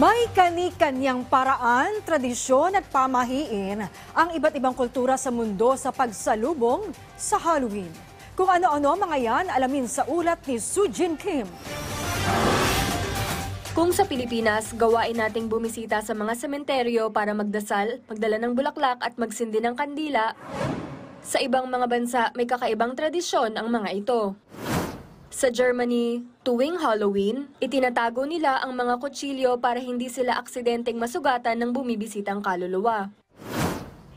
May kani-kanyang paraan, tradisyon at pamahiin ang iba't ibang kultura sa mundo sa pagsalubong sa Halloween. Kung ano-ano mga yan, alamin sa ulat ni Sujin Kim. Kung sa Pilipinas, gawain nating bumisita sa mga sementeryo para magdasal, magdala ng bulaklak at magsindi ng kandila, sa ibang mga bansa may kakaibang tradisyon ang mga ito. Sa Germany, tuwing Halloween, itinatago nila ang mga kutsilyo para hindi sila aksidenteng masugatan ng bumibisitang kaluluwa.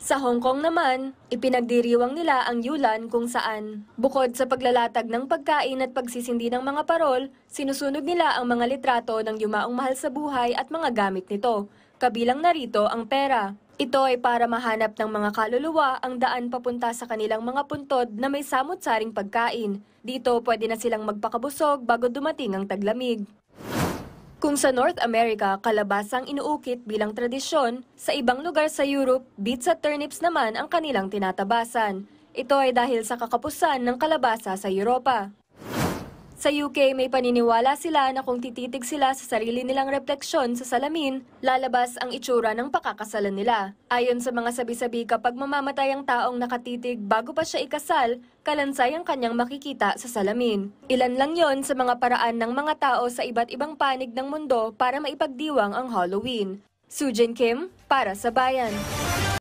Sa Hong Kong naman, ipinagdiriwang nila ang Yulan kung saan, bukod sa paglalatag ng pagkain at pagsisindi ng mga parol, sinusunog nila ang mga litrato ng yumaong mahal sa buhay at mga gamit nito, kabilang narito ang pera. Ito ay para mahanap ng mga kaluluwa ang daan papunta sa kanilang mga puntod na may samot-saring pagkain. Dito pwede na silang magpakabusog bago dumating ang taglamig. Kung sa North America, kalabasang inuukit bilang tradisyon, sa ibang lugar sa Europe, beets at turnips naman ang kanilang tinatabasan. Ito ay dahil sa kakapusan ng kalabasa sa Europa. Sa UK, may paniniwala sila na kung tititig sila sa sarili nilang refleksyon sa salamin, lalabas ang itsura ng pakakasalan nila. Ayon sa mga sabi-sabi, kapag mamamatay ang taong nakatitig bago pa siya ikasal, kalansay ang kanyang makikita sa salamin. Ilan lang yon sa mga paraan ng mga tao sa iba't ibang panig ng mundo para maipagdiwang ang Halloween. Sujin Kim, para sa Bayan.